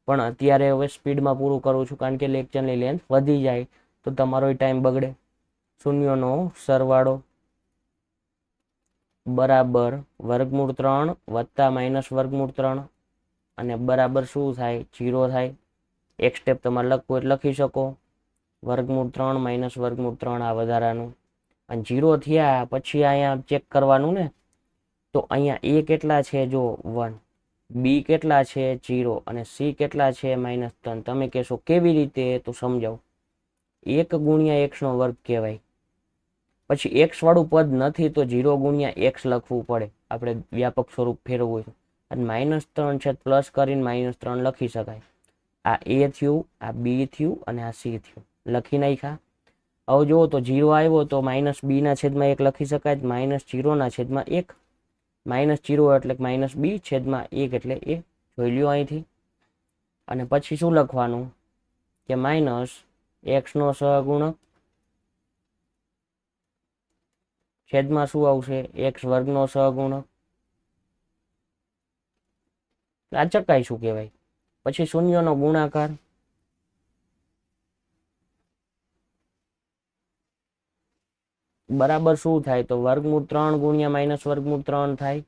પણ અત્યારે હવે સ્પીડમાં પૂરું કરું છું કારણ કે લેક્ચરની લેન્થ વધી જાય તો તમારો ટાઈમ બગડે શૂન્યનો સરવાળો બરાબર વર્ગમૂળ 3 વત્તા માઇનસ વર્ગમૂળ 3 અને બરાબર શું થાય 0 થાય એક સ્ટેપ તમારે લખવું એટલે લખી શકો વર્ગમૂળ 3 માઇનસ વર્ગમૂળ 3 આ વધારાનું અને 0 થયા પછી અહીંયા ચેક કરવાનું ને તો અહીંયા a કેટલા છે જો 1 b કેટલા છે 0 અને c કેટલા છે -3 તમે કહેશો કેવી રીતે તો સમજાવો 1 ગુણ્યા x નો વર્ગ કહેવાય પછી x વાળું પદ નથી તો 0 ગુણ્યા x લખવું પડે આપણે વ્યાપક સ્વરૂપ ફેરવવું હોય અને -3 છે પ્લસ કરીને -3 લખી શકાય આ a થયું આ b થયું અને આ c થયું લખી નાખ્યા હવે જુઓ તો 0 આવ્યો તો -b ના છેદમાં 1 લખી શકાય -0 ના છેદમાં 1 -0 એટલે -b છેદમાં 1 એટલે a જોઈ લ્યો અહીંથી અને પછી શું લખવાનું કે માઇનસ x નો સહગુણક છેદમાં શું આવશે x વર્ગનો સહગુણક આ ચકાઈ શું કહેવાય પછી શૂન્યનો ગુણાકાર બરાબર શું થાય તો વર્ગમૂળ 3 ગુણ્યા માઇનસ વર્ગમૂળ 3 થાય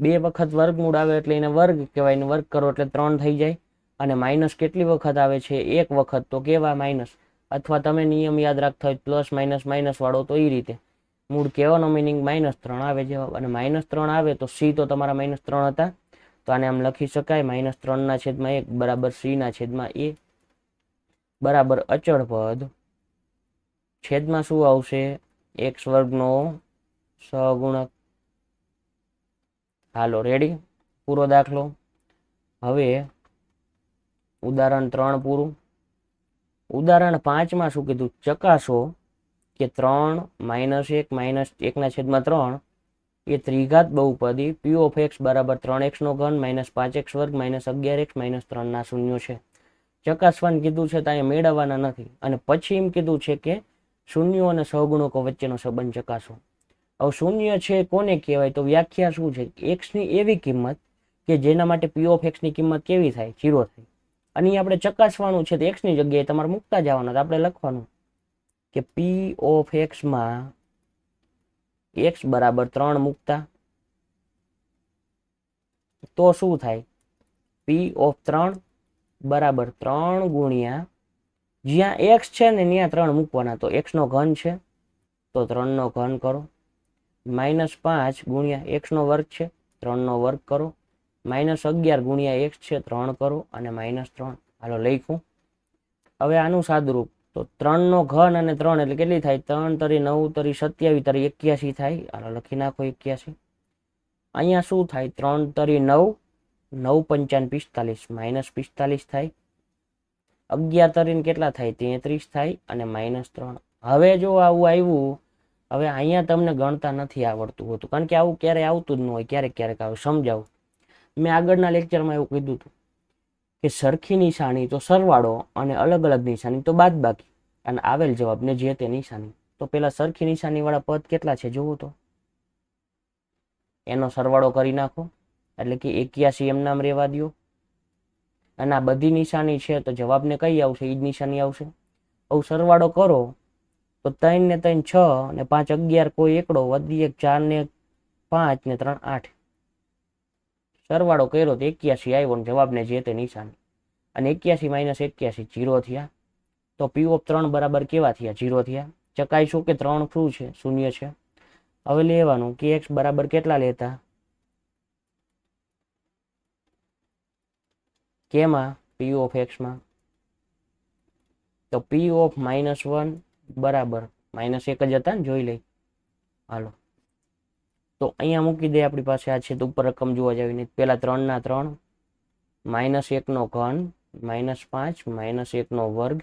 બે વખત વર્ગમૂળ આવે એટલે એને વર્ગ કહેવાય ને વર્ગ કરો એટલે 3 થઈ જાય અને માઇનસ કેટલી વખત આવે છે એક વખત તો કેવા માઇનસ અથવા તમે નિયમ યાદ રાખતા હોય પ્લસ માઇનસ વાળો તો એ રીતે મૂળ કહેવાનો મિનિંગ -3 આવે જવાબ અને -3 આવે તો c તો તમારા -3 હતા તો આને આમ લખી શકાય -3 ના છેદમાં 1 બરાબર c ના છેદમાં a બરાબર અચળ પદ છેદમાં શું આવશે x વર્ગનો સહગુણક હાલો રેડી પૂરો દાખલો હવે ઉદાહરણ 3 પૂરું ઉદાહરણ 5 માં શું કીધું ચકાસો કે 3 -1 -1 ના છેદમાં 3 એ ત્રિઘાત બહુપદી p ઓફ x બરાબર 3x નો ઘન -5x વર્ગ -11x -3 ના શૂન્ય છે ચકાસવાનું કીધું છે તો અહીંયા મેળવવાના નથી અને પછી એમ કીધું છે કે શૂન્યો અને સહગુણકો વચ્ચેનો સંબંધ ચકાસો હવે શૂન્ય છે કોને કહેવાય તો વ્યાખ્યા શું છે x ની એવી કિંમત કે જેના માટે p ઓફ x ની કિંમત કેવી થાય 0 થાય અને આપણે ચકાસવાનું છે તો x ની જગ્યાએ તમારે મૂકતા જવાના આપણે લખવાનું કે p ઓફ x માં x બરાબર 3 મૂકતા તો શું થાય p ઓફ 3 બરાબર 3 ગુણ્યા જ્યાં x છે ને ત્યાં 3 મૂકવાના તો x નો ઘન છે તો 3 નો ઘન કરો -5 ગુણ્યા x નો વર્ગ છે 3 નો વર્ગ કરો -11 ગુણ્યા x છે 3 કરો અને -3 હાલો લખ્યું હવે આનું સાદુરૂપ તો 3 નો ઘન અને 3 એટલે કેટલી થાય? 3 તરી 9 તરી 27 તરી 81 થાય. હાલો લખી નાખો 81. અહીંયા શું થાય? 3 તરી 9, 9 પંચાન 45 માઇનસ 45 થાય. 11 તરીને કેટલા થાય? 33 થાય અને -3. હવે જો આવું આવ્યું, હવે અહીંયા તમને ગણતા નથી આવડતું હોતું, કારણ કે આવું ક્યારે આવતું જ ન હોય, ક્યારેક ક્યારેક આવે. સમજાવું, મેં આગળના લેક્ચરમાં એવું કીધું હતું કે સરખી નિશાની તો સરવાળો અને અલગ અલગ નિશાની તો બાદબાકી, અને આવેલ જવાબને જે તે નિશાની. તો પેલા સરખી નિશાની વાળા પદ કેટલા છે જોવો તો, એનો સરવાળો કરી નાખો એટલે કે 81 એમ નામ રહેવા દો. અને આ બધી નિશાની છે તો જવાબને કઈ આવશે? એ જ નિશાની આવશે. હવે સરવાળો કરો તો 3 ને 3 6 ને 5 11, કોઈ એકડો વધી 1 4 ને 5 ને 3 8. સરવાળો કર્યો તો 81 આવ્યો ને જવાબને જે તે નિશાની. અને 81 - 81 0 થયા. તો P of 3 બરાબર કેવા થયા? 0 થયા. ચકાઈશું કે 3 શું છે? શૂન્ય છે. હવે લેવાનું કે x બરાબર કેટલા લેતા? કેમાં? P of x માં. તો P of -1 બરાબર -1 જ હતા ને, જોઈ લઈ. હાલો તો અહીંયા મૂકી દે આપણી પાસે. આ છે તો ઉપર રકમ જોવા જાવીને પેલા 3 ના 3, -1 નો ઘન, -5 -1 નો વર્ગ,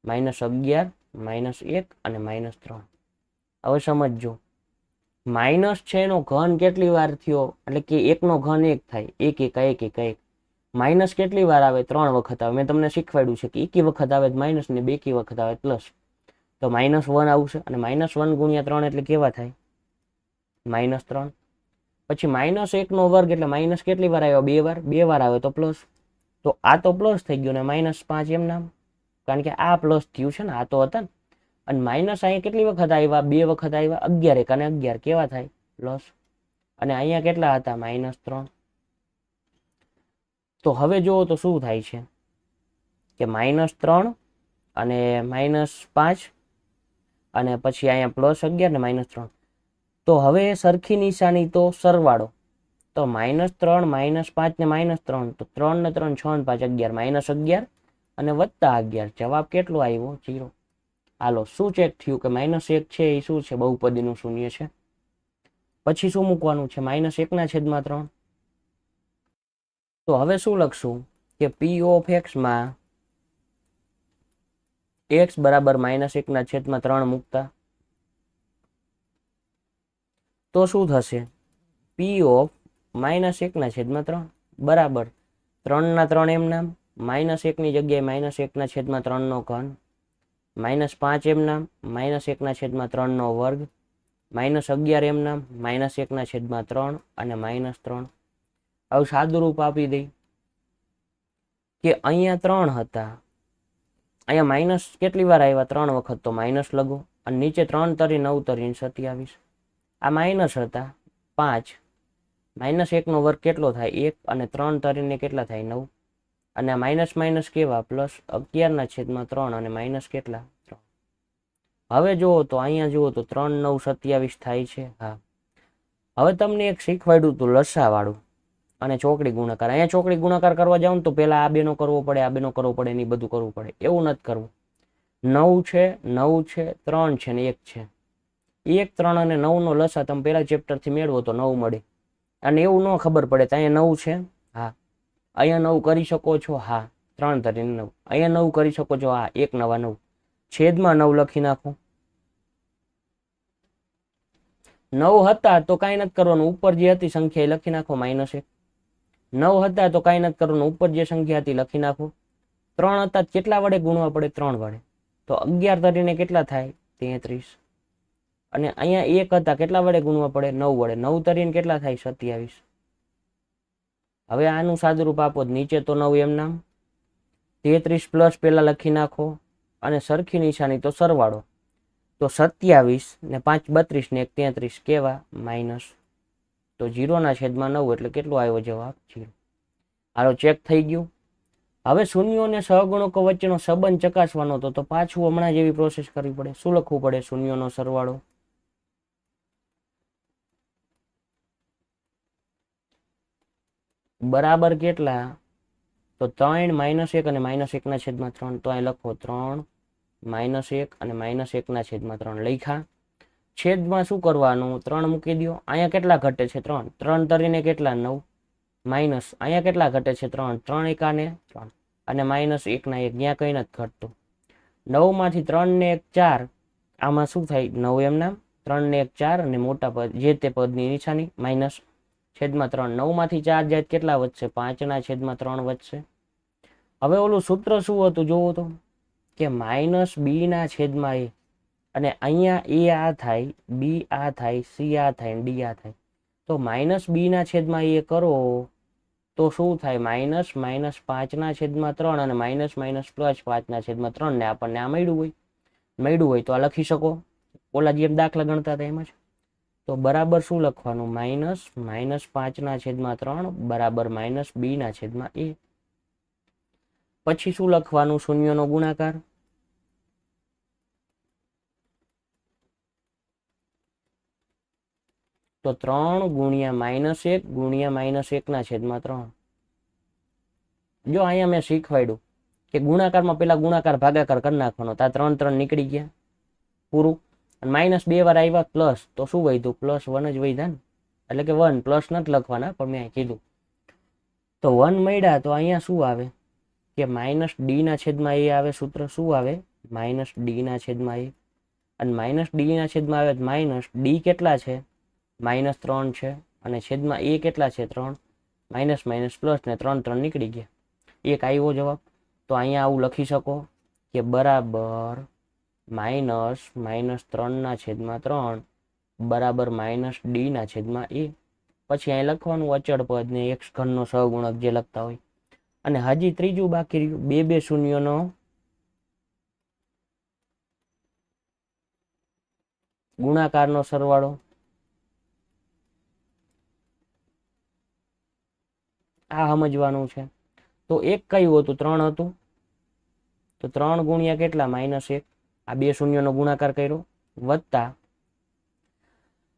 -11 -1 અને -3. હવે સમજજો, માઇનસ છે એનો ઘન કેટલી વાર થયો? એટલે કે 1 નો ઘન 1 થાય, 1 1 1 1 1. માઇનસ કેટલી વાર આવે? 3 વખત આવે. મેં તમને શીખવાડ્યું છે કે એકી વખત આવે માઇનસ ને, બેકી વખત આવે પ્લસ. તો -1 આવશે અને -1 ગુણ્યા 3 એટલે કેવા થાય? -3. પછી -1 નો વર્ગ એટલે માઇનસ કેટલી વાર આવ્યો? 2 વાર. 2 વાર આવે તો પ્લસ. તો આ તો પ્લસ થઈ ગયું ને -5 એમ નામ, કારણ કે આ પ્લસ થયું છે ને, આ તો હતા ને. અને માઇનસ અહીંયા કેટલી વખત આવ્યા? 2 વખત આવ્યા. 11 1 અને 11 કેવા થાય? પ્લસ. અને અહીંયા કેટલા હતા? -3. તો હવે જુઓ તો શું થાય છે કે -3 અને -5 અને પછી અહીંયા +11 ને -3. તો હવે સરખી નિશાની તો સરવાળો. તો -3 -5 ને -3, તો 3 ને 3 6 ને 5 11, -11 અને +11. જવાબ કેટલો આવ્યો? 0. હાલો શું ચેક થયું કે -1 છે એ શું છે? બહુપદીનું શૂન્ય છે. પછી શું મૂકવાનું છે? -1/3. તો હવે શું લખશું કે P of x માં x બરાબર -1/3 મૂકતા તો શું થશે? P of -1/3 બરાબર 3 ના 3 એમ નામ, -1 ની જગ્યાએ -1/3 નો ઘન, -5 એમ નામ, -1/3 નો વર્ગ, -11 એમ નામ, -1/3 અને -3. હવે સાદુરૂપ આપી દઈ કે અહીંયા 3 હતા, અહીંયા માઇનસ કેટલી વાર આવ્યા? 3 વખત. તો માઇનસ લગો. અને નીચે 3 તરી 9 તરી 27. આ માઇનસ હતા 5. -1 નો વર્ગ કેટલો થાય? 1 અને 3 તરીને કેટલા થાય? 9. અને આ માઇનસ માઇનસ કેવા? પ્લસ 11/3 અને માઇનસ કેટલા? 3. હવે જુઓ તો અહીંયા જુઓ તો 3 9 27 થાય છે. હા, હવે તમને એક શીખવાડ્યું હતું લસા વાળું અને ચોકડી ગુણાકાર. અહીંયા ચોકડી ગુણાકાર કરવા જાવ તો પેલા આ બેનો કરવો પડે, આ બેનો કરવો પડે, એની બધું કરવું પડે. એવું નથી કરવું. 9 છે, 9 છે, 3 છે ને 1 છે. 1 3 અને 9 નો લસા તમે પેલા ચેપ્ટર થી મેળવો તો 9 મળે. અને એવું ન ખબર પડે તો અહીંયા 9 છે, હા, અહીંયા 9 કરી શકો છો, હા, 3 તરીને 9. અહીંયા 9 કરી શકો છો, હા, 1 નવા 9. છેદમાં 9 લખી નાખો. 9 હતા તો કાંઈ નથી કરવાનું, ઉપર જે હતી સંખ્યા એ લખી નાખો -1. 9 હતા તો કાંઈ નથી કરવાનું, ઉપર જે સંખ્યા હતી લખી નાખો. 3 હતા કેટલા વડે ગુણવા પડે? 3 વડે. તો 11 તરીને કેટલા થાય? 33. અને અહીંયા 1 હતા કેટલા વડે ગુણવા પડે? 9 વડે. 9 તરીને કેટલા થાય? 27. હવે આનું સાદુરૂપ આપો. નીચે તો 9 એમ નામ, 33 પ્લસ પેલા લખી નાખો અને સરખી નિશાની તો સરવાળો. તો 27 ને 5 32 ને 1 33 કેવા? માઇનસ. તો 0/9 એટલે કેટલો આવ્યો જવાબ? 0. હાલો ચેક થઈ ગયું. હવે શૂન્યો અને સહગુણકો વચ્ચેનો સંબંધ ચકાસવાનો હતો તો પાછું હમણાં જેવી પ્રોસેસ કરવી પડે. શું લખવું પડે? શૂન્યોનો સરવાળો બરાબર કેટલા? તો 3 -1 અને -1/3 તો અહીં લખો 3 -1 અને -1/3 લખ્યા. છેદમાં શું કરવાનું 3 મૂકી દો. અહીંયા કેટલા ઘટે છે 3 3 તરીને કેટલા 9 માઇનસ અહીંયા કેટલા ઘટે છે 3 3 એકાને 3 અને -1 ના 1 ત્યાં કંઈ નથી ઘટતું. 9 માંથી 3 ને 1 4 આમાં શું થાય 9 એમના 3 ને 1 4 અને મોટા પદ જે તે પદની નિશાની માઇનસ છેદમાં 3 9 માંથી 4 જાય કેટલા વધશે 5/3 વધશે. હવે ઓલું સૂત્ર શું હતું જોવો તો કે -b/a અને અહીંયા a આ થાય b આ થાય c આ થાય d આ થાય. તો -b/a કરો તો શું થાય -5/3 અને +5/3 ને આપણને આ મળ્યું હોય તો આ લખી શકો ઓલા જેમ દાખલા ગણતા હતા એમ જ. તો બરાબર શું લખવાનું -5/3 બરાબર -b/a. પછી શું લખવાનું શૂન્યનો ગુણાકાર. તો 3 × -1 × -1/3. જો અહીંયા મેં શીખવાડ્યું કે ગુણાકારમાં પેલા ગુણાકાર ભાગાકાર કરી નાખવાનો. તો 3 3 નીકળી ગયા પૂરું. અને -2 વાર આવ્યા પ્લસ તો શું વધ્યું +1 જ વધ્યા ને. એટલે કે 1 પ્લસ નથી લખવાના પણ મેં કીધું. તો 1 મળ્યા તો અહીંયા શું આવે કે -d/a આવે. સૂત્ર શું આવે -d/a અને -d/a આવે -d કેટલા છે -3 છે અને છેદમાં a કેટલા છે 3 માઇનસ પ્લસ ને 3 3 નીકળી ગયા. એક આવ્યો જવાબ. તો અહીંયા આવું લખી શકો કે બરાબર -3/3 બરાબર -d/a. પછી અહીં લખવાનું અચળ પદ ને x ઘનનો સહગુણક જે લખતા હોય. અને હજી ત્રીજું બાકી રહ્યું બે શૂન્યનો ગુણાકારનો સરવાળો. આ સમજવાનું છે. તો એક કયું હતું 3 હતું. તો 3 ગુણ્યા કેટલા -1 આ બે શૂન્યનો ગુણાકાર કર્યો વત્તા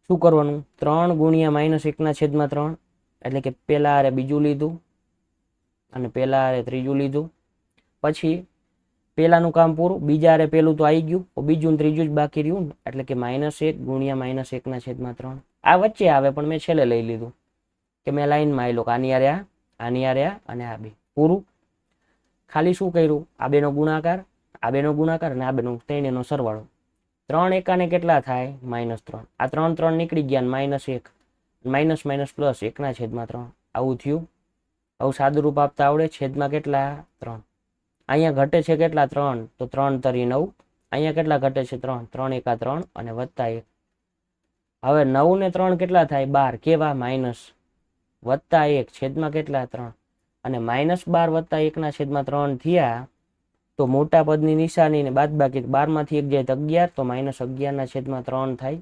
શું કરવાનું 3 ગુણ્યા -1/3 એટલે કે પેલા આરે બીજું લીધું અને પેલા આરે ત્રીજું લીધું. પછી પેલાનું કામ પૂરું બીજા આરે પેલું તો આવી ગયું બીજું ત્રીજું જ બાકી રહ્યું ને એટલે કે -1 ગુણ્યા -1/3. આ વચ્ચે આવે પણ મેં છેલ્લે લઈ લીધું કે મેં લાઈનમાં આવેલો આની આરે આની આરે અને આ બે પૂરું. ખાલી શું કર્યું આ બેનો ગુણાકાર અને આ બેનો ત્રણેયનો સરવાળો. 3 એકાને કેટલા થાય -3 આ 3 3 નીકળી ગયા ને -1 પ્લસ 1/3 આવું થયું. આવું સાદું રૂપ આપતા આવડે. છેદમાં કેટલા 3 અહીંયા ઘટે છે કેટલા 3 તો 3 તરી 9 અહીંયા કેટલા ઘટે છે 3 3 એકા 3 અને વત્તા 1. હવે 9 ને 3 કેટલા થાય 12 કેવા માઇનસ વત્તા 1 છેદમાં કેટલા 3 અને -12 + 1/3 થયા. તો મોટા પદની નિશાની ને બાદ બાકી 12 માંથી 1 જાય તો 11 તો -11/3 થાય.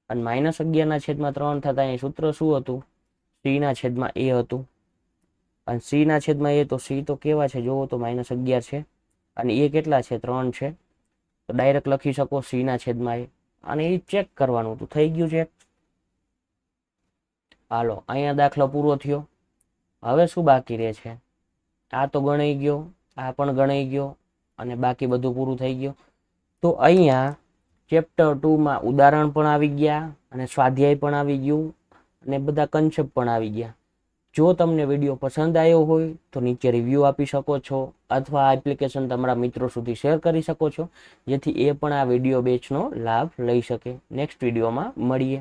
અને -11/3 થતા અહીં સૂત્ર શું હતું c/a હતું. અને c/a તો c તો કેવા છે જોવો તો -11 છે અને એ કેટલા છે 3 છે. તો ડાયરેક્ટ લખી શકો c/a અને એ ચેક કરવાનું હતું. થઈ ગયું છે. હાલો અહીંયા દાખલો પૂરો થયો. હવે શું બાકી રહે છે આ તો ગણાઈ ગયો આ પણ ગણાઈ ગયો અને બાકી બધું પૂરું થઈ ગયું. તો અહીંયા ચેપ્ટર 2 માં ઉદાહરણ પણ આવી ગયા અને સ્વાધ્યાય પણ આવી ગયું અને બધા કન્સેપ્ટ પણ આવી ગયા. જો તમને વિડીયો પસંદ આવ્યો હોય તો નીચે રિવ્યૂ આપી શકો છો અથવા આ એપ્લિકેશન તમારા મિત્રો સુધી શેર કરી શકો છો જેથી એ પણ આ વિડીયો બેચનો લાભ લઈ શકે. નેક્સ્ટ વિડીયોમાં મળીએ.